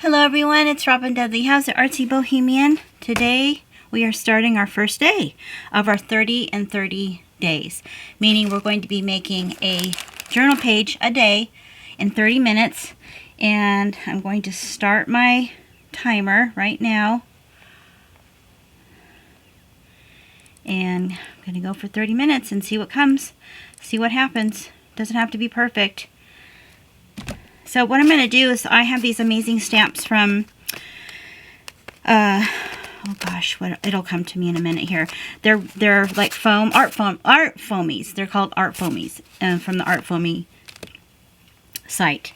Hello everyone, it's Robin Dudley House, the Artsy Bohemian. Today we are starting our first day of our 30 and 30 days, meaning we're going to be making a journal page a day in 30 minutes, and I'm going to start my timer right now, and I'm going to go for 30 minutes and see what comes, see what happens. Doesn't have to be perfect. So what I'm going to do is, I have these amazing stamps from, oh gosh, it'll come to me in a minute here. They're like art foamies. They're called art foamies from the Art Foamy site.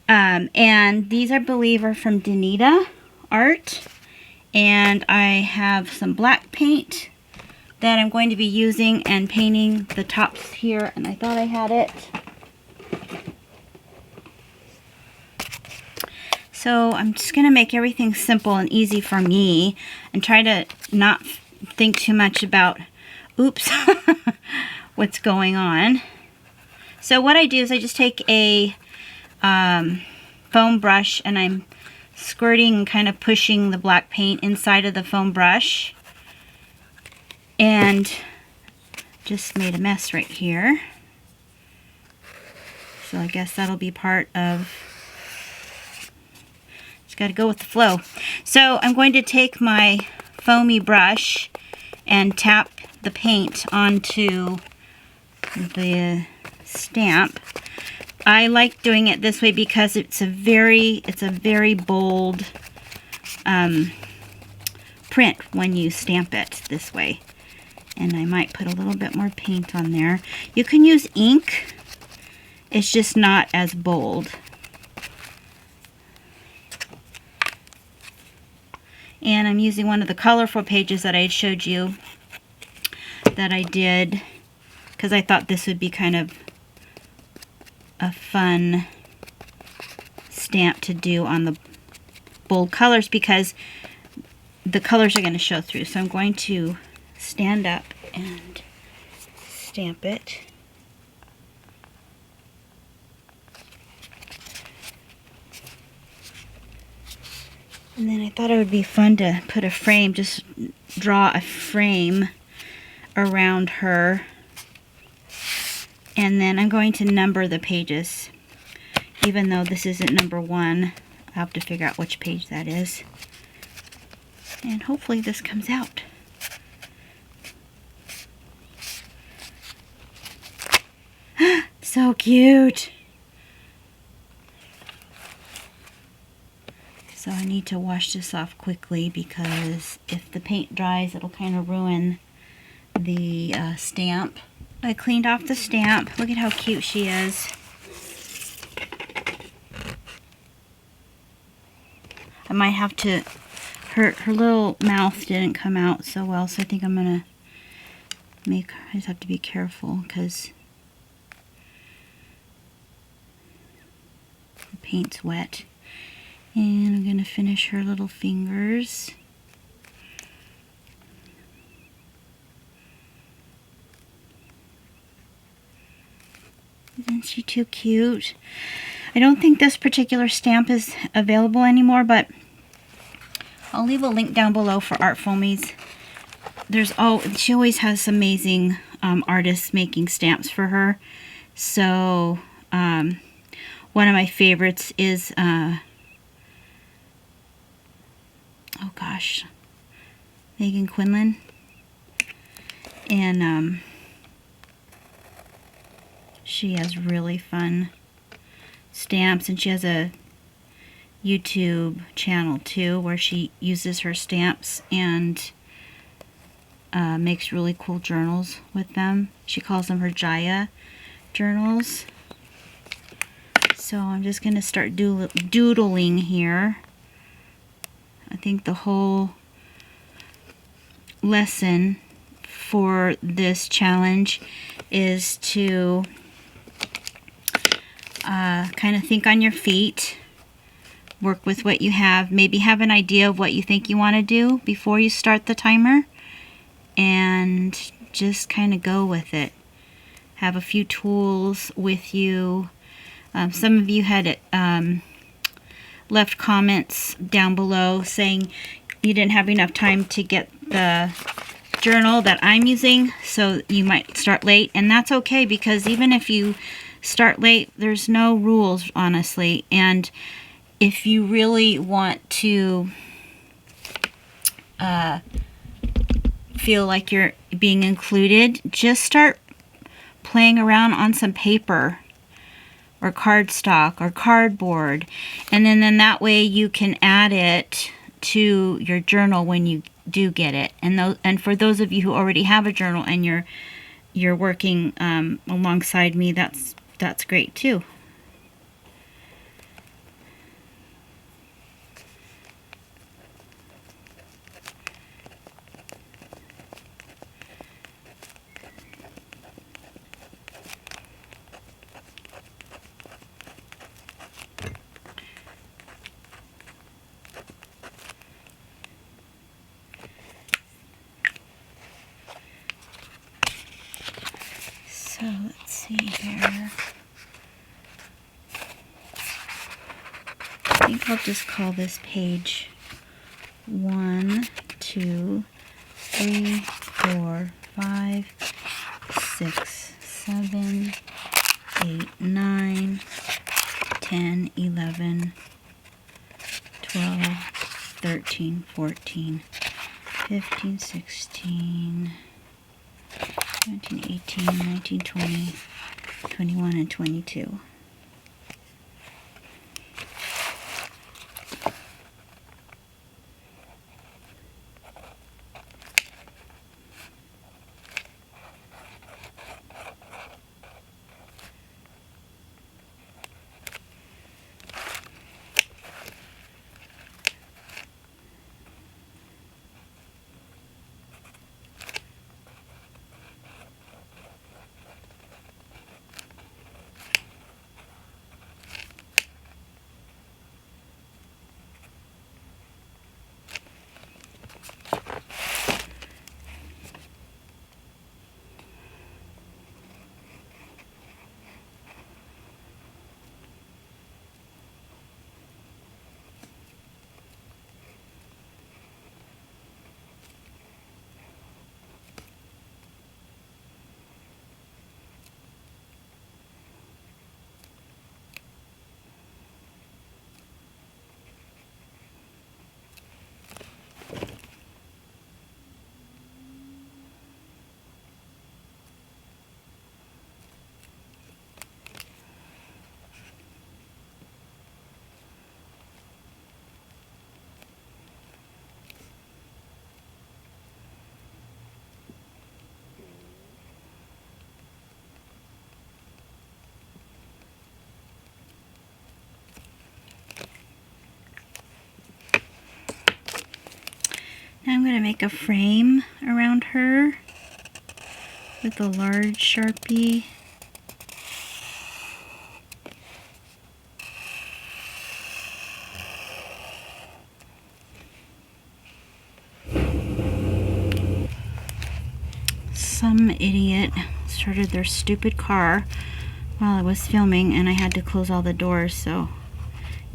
And these, I believe, are from Danita Art. And I have some black paint that I'm going to be using and painting the tops here. And I thought I had it. So I'm just going to make everything simple and easy for me and try to not think too much about, oops, what's going on. So what I do is I just take a foam brush and I'm squirting and kind of pushing the black paint inside of the foam brush. And just made a mess right here. So I guess that'll be part of... Got to go with the flow. So I'm going to take my foamy brush and tap the paint onto the stamp. I like doing it this way because it's a very bold print when you stamp it this way. And I might put a little bit more paint on there. You can use ink. It's just not as bold. And I'm using one of the colorful pages that I showed you that I did, because I thought this would be kind of a fun stamp to do on the bold colors, because the colors are going to show through. So I'm going to stand up and stamp it. And then I thought it would be fun to put a frame, just draw a frame around her. And then I'm going to number the pages. Even though this isn't number 1, I'll have to figure out which page that is. And hopefully this comes out. So cute! So I need to wash this off quickly, because if the paint dries, it'll kind of ruin the stamp. I cleaned off the stamp. Look at how cute she is. I might have to, her little mouth didn't come out so well, so I think I'm going to make, I just have to be careful because the paint's wet. And I'm going to finish her little fingers. Isn't she too cute? I don't think this particular stamp is available anymore, but I'll leave a link down below for Art Foamies. She always has amazing artists making stamps for her. So one of my favorites is oh gosh, Megan Quinlan. And she has really fun stamps, and she has a YouTube channel too where she uses her stamps and makes really cool journals with them. She calls them her Jaya journals. So I'm just going to start doodling here. I think the whole lesson for this challenge is to kind of think on your feet, work with what you have, maybe have an idea of what you think you want to do before you start the timer, and just kind of go with it. Have a few tools with you. Some of you had left comments down below saying you didn't have enough time to get the journal that I'm using, so you might start late. And that's okay, because even if you start late, there's no rules, honestly. And if you really want to feel like you're being included, just start playing around on some paper or cardstock or cardboard, and then that way you can add it to your journal when you do get it. And for those of you who already have a journal and you're working alongside me, that's great too. So let's see here. I think I'll just call this page 1, 2, 3, 4, 5, 6, 7, 8, 9, 10, 11, 12, 13, 14, 15, 16, 17, 18, 19, 20, 21, and 22. Now I'm going to make a frame around her with a large Sharpie. Some idiot started their stupid car while I was filming, and I had to close all the doors so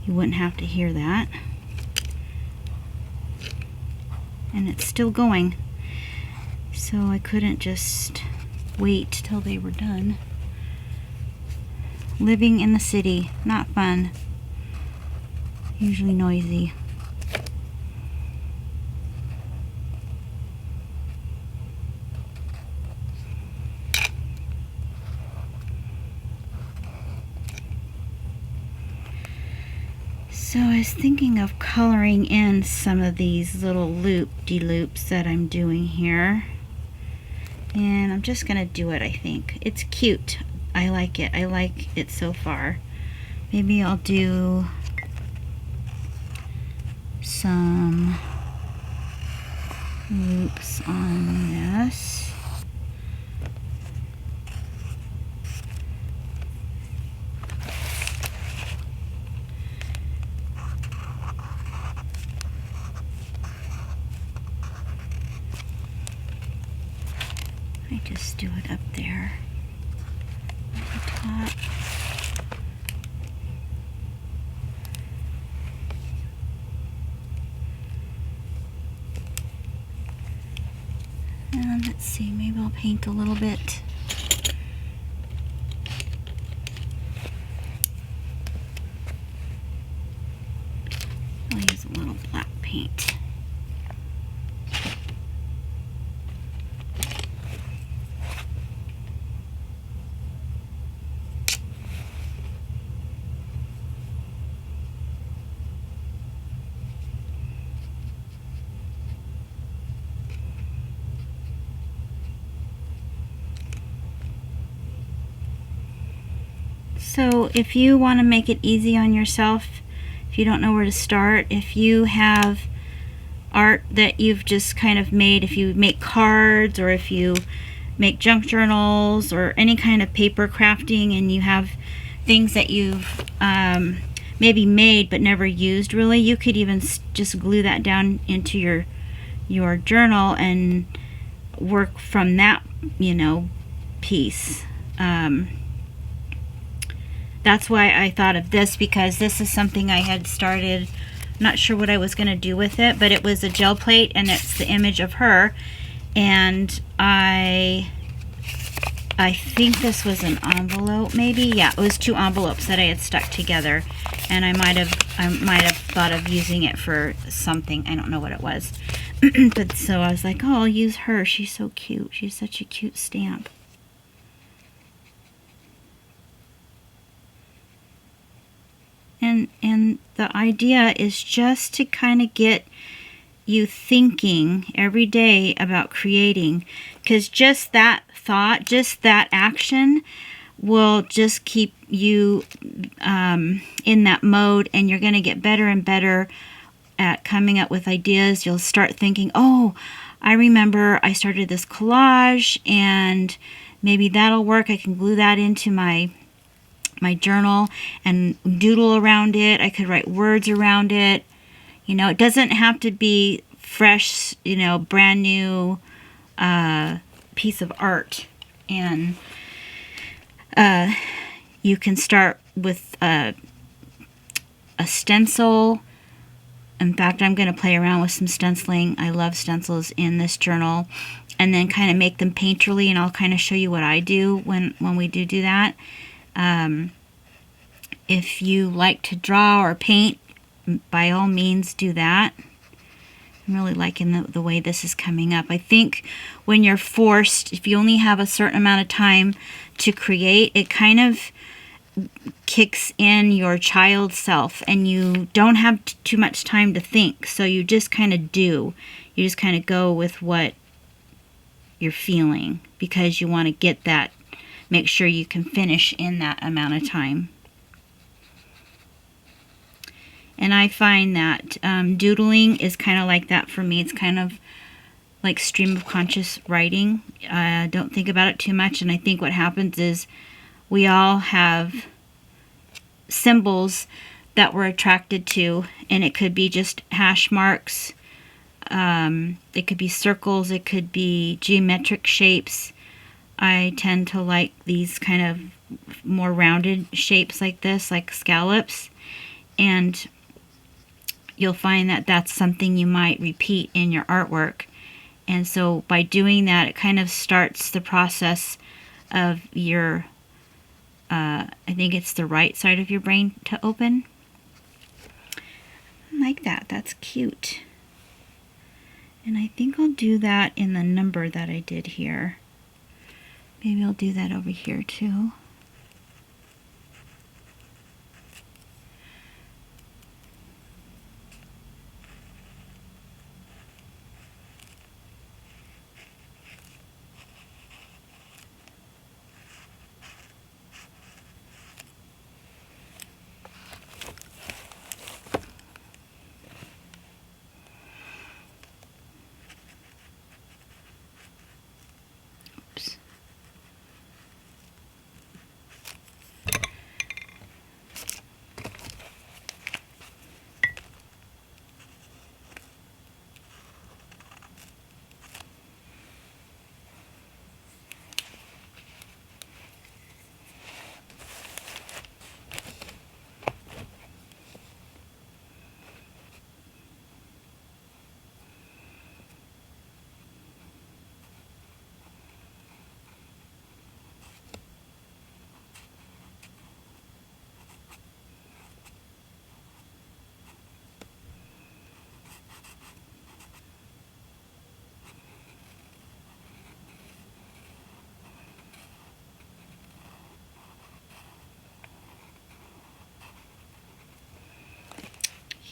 you wouldn't have to hear that. And it's still going, so I couldn't just wait till they were done. Living in the city, not fun. Usually noisy. So I was thinking of coloring in some of these little loop-de-loops that I'm doing here. And I'm just going to do it, I think. It's cute. I like it. I like it so far. Maybe I'll do some loops on this. I just do it up there at the top. Let's see, maybe I'll paint a little bit. I'll use a little black paint. So if you want to make it easy on yourself, if you don't know where to start, if you have art that you've just kind of made, if you make cards or if you make junk journals or any kind of paper crafting, and you have things that you've maybe made but never used really, you could even just glue that down into your journal and work from that, you know, piece. That's why I thought of this, because this is something I had started. Not sure what I was going to do with it, but it was a gel plate and it's the image of her, and I think this was an envelope, maybe. Yeah, it was 2 envelopes that I had stuck together, and I might have thought of using it for something. I don't know what it was. But so I was like, oh, I'll use her. She's so cute. She's such a cute stamp. And the idea is just to kind of get you thinking every day about creating, because just that thought, just that action will just keep you in that mode, and you're going to get better and better at coming up with ideas. You'll start thinking, oh, I remember I started this collage and maybe that'll work. I can glue that into my journal and doodle around it. I could write words around it. You know, it doesn't have to be fresh, you know, brand new piece of art. And you can start with a stencil. In fact, I'm going to play around with some stenciling. I love stencils in this journal. And then kind of make them painterly, and I'll kind of show you what I do when we do that. If you like to draw or paint, by all means do that. I'm really liking the way this is coming up. I think when you're forced, if you only have a certain amount of time to create, it kind of kicks in your child self, and you don't have too much time to think, so you just kind of do. You just kind of go with what you're feeling, because you want to get that, make sure you can finish in that amount of time. And I find that doodling is kind of like that for me. It's kind of like stream of conscious writing. Don't think about it too much, and I think what happens is we all have symbols that we're attracted to, and it could be just hash marks. It could be circles. It could be geometric shapes. I tend to like these kind of more rounded shapes like this, like scallops. And you'll find that that's something you might repeat in your artwork. And so by doing that, it kind of starts the process of your, I think it's the right side of your brain to open. I like that. That's cute. And I think I'll do that in the number that I did here. Maybe I'll do that over here too.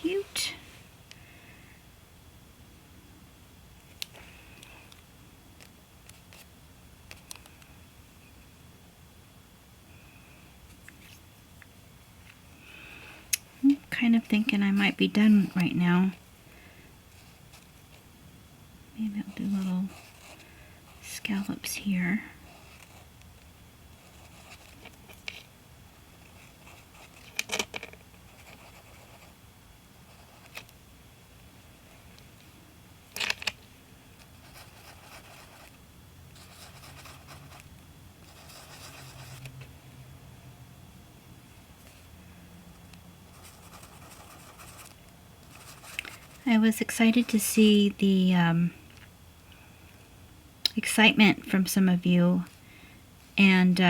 cute. I'm kind of thinking I might be done right now. Maybe I'll do little scallops here. I was excited to see the excitement from some of you, and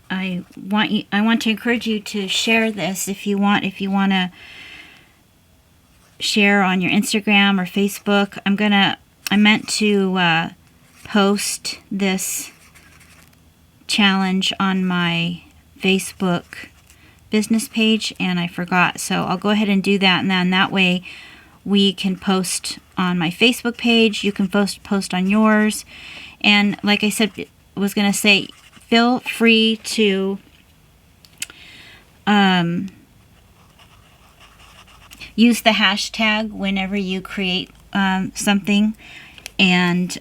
I want to encourage you to share this if you want to share on your Instagram or Facebook. I meant to post this challenge on my Facebook business page, and I forgot, so I'll go ahead and do that, and then that way we can post on my Facebook page. You can post on yours, and like I said, I was going to say, feel free to use the hashtag whenever you create something, and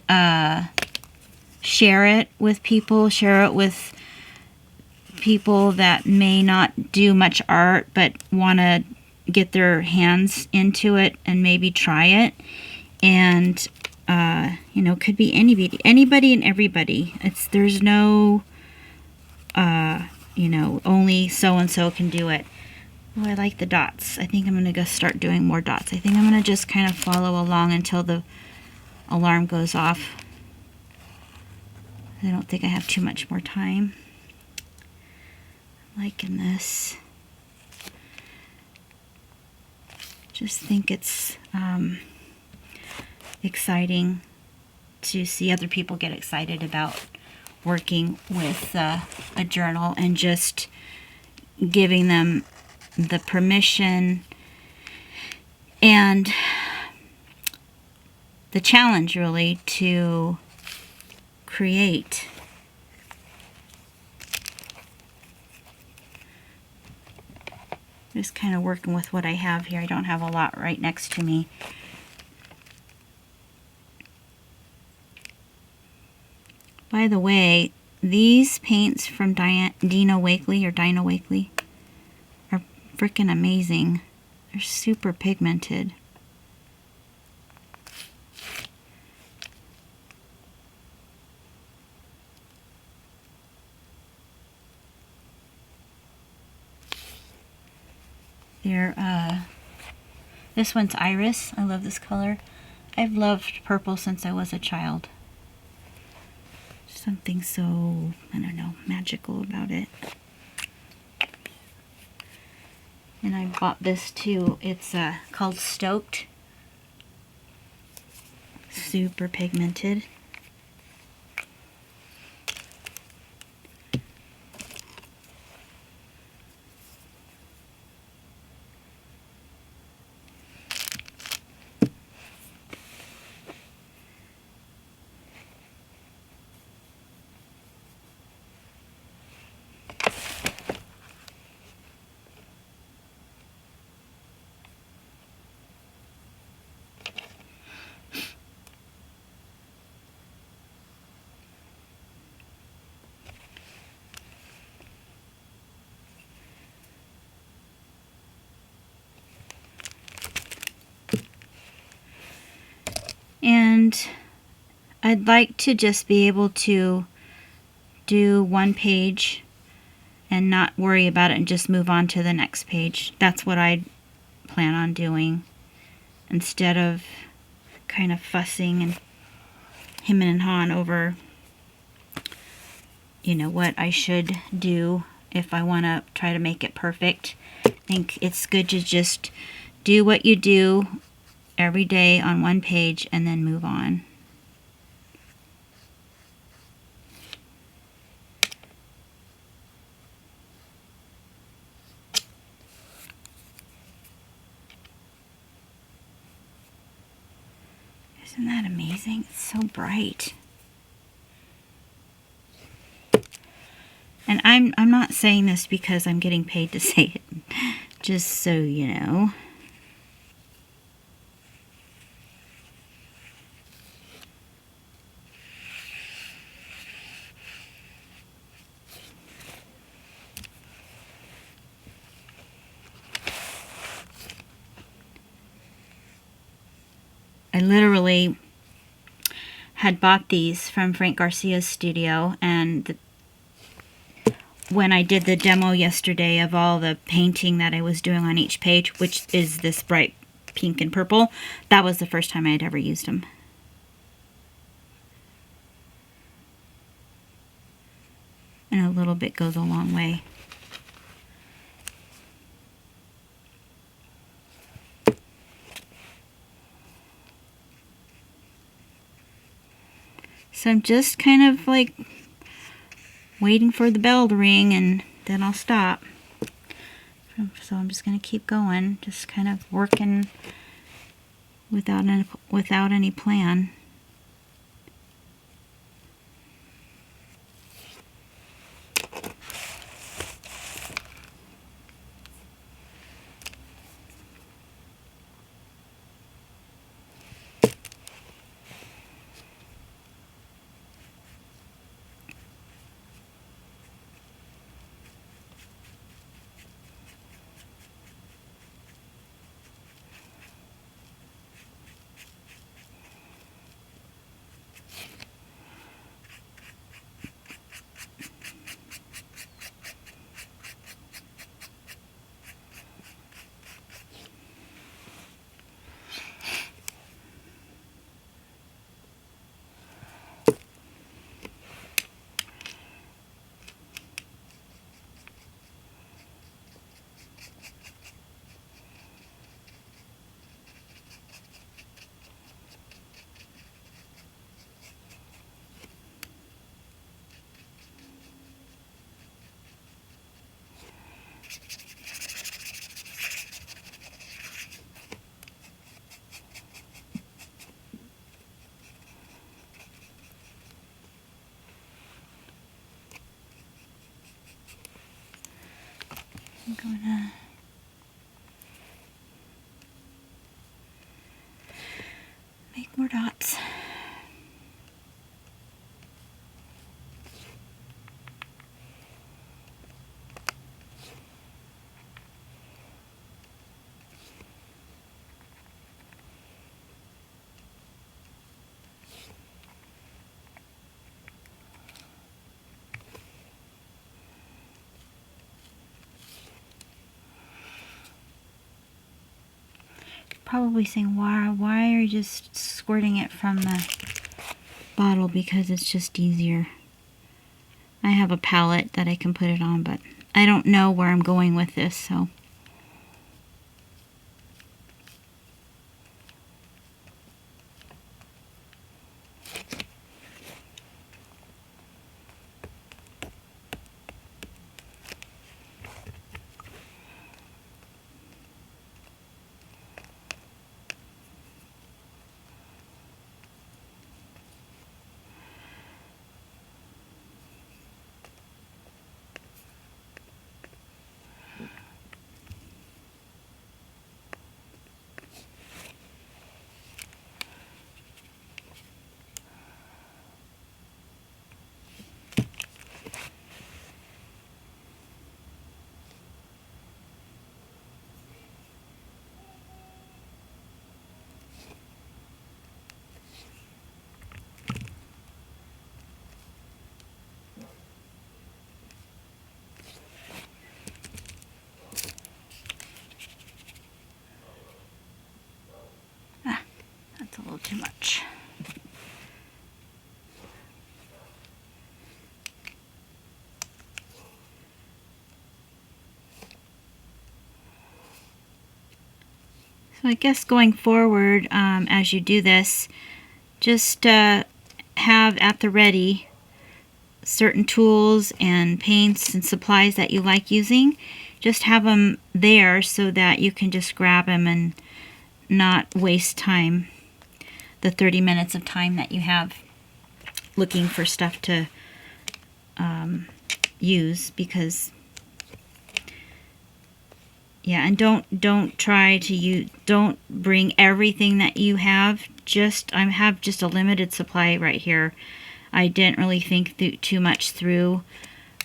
share it with people. Share it with people that may not do much art but want to get their hands into it and maybe try it. And you know, could be anybody and everybody. There's no you know, only so and so can do it. Oh, I like the dots. I think I'm gonna go start doing more dots. I think I'm gonna just kind of follow along until the alarm goes off. I don't think I have too much more time. Liking this. Just think it's exciting to see other people get excited about working with a journal, and just giving them the permission and the challenge, really, to create. Just kind of working with what I have here. I don't have a lot right next to me. By the way, these paints from Dina Wakley are freaking amazing. They're super pigmented. This one's Iris. I love this color. I've loved purple since I was a child. Something so, I don't know, magical about it. And I bought this too. It's called Stoked. Super pigmented. And I'd like to just be able to do one page and not worry about it and just move on to the next page. That's what I plan on doing, instead of kind of fussing and hemming and hawing over, you know, what I should do if I want to try to make it perfect. I think it's good to just do what you do every day on one page and then move on. Isn't that amazing? It's so bright. And I'm not saying this because I'm getting paid to say it, just so you know. I literally had bought these from Frank Garcia's studio, and when I did the demo yesterday of all the painting that I was doing on each page, which is this bright pink and purple, that was the first time I had ever used them. And a little bit goes a long way. So I'm just kind of like waiting for the bell to ring, and then I'll stop. So I'm just going to keep going, just kind of working without any plan. I'm gonna make more dots. Probably saying, why are you just squirting it from the bottle? Because it's just easier. I have a palette that I can put it on, but I don't know where I'm going with this, so. That's a little too much. So I guess going forward, as you do this, just have at the ready certain tools and paints and supplies that you like using. Just have them there so that you can just grab them and not waste time. the 30 minutes of time that you have looking for stuff to use, because yeah, and don't try to don't bring everything that you have. I have just a limited supply right here. I didn't really think too much through.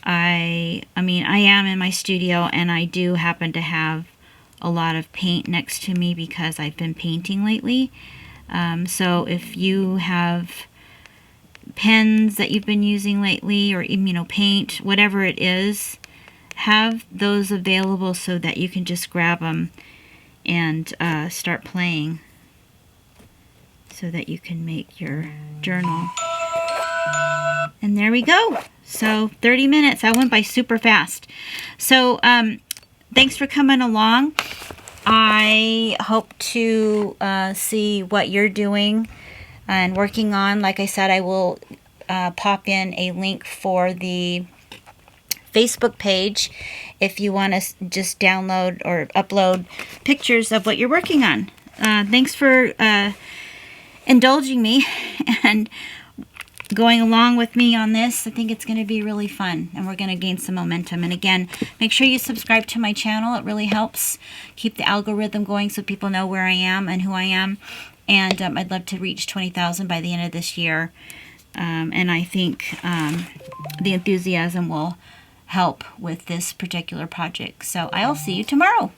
I mean, I am in my studio, and I do happen to have a lot of paint next to me because I've been painting lately. So if you have pens that you've been using lately, or even, paint, whatever it is, have those available so that you can just grab them and start playing, so that you can make your journal. And there we go. So 30 minutes. That went by super fast. So thanks for coming along. I hope to see what you're doing and working on. Like I said, I will pop in a link for the Facebook page if you want to just download or upload pictures of what you're working on. Thanks for indulging me and going along with me on this. I think it's going to be really fun, and we're going to gain some momentum. And again, make sure you subscribe to my channel. It really helps keep the algorithm going so people know where I am and who I am. And I'd love to reach 20,000 by the end of this year. And I think the enthusiasm will help with this particular project. So I'll see you tomorrow.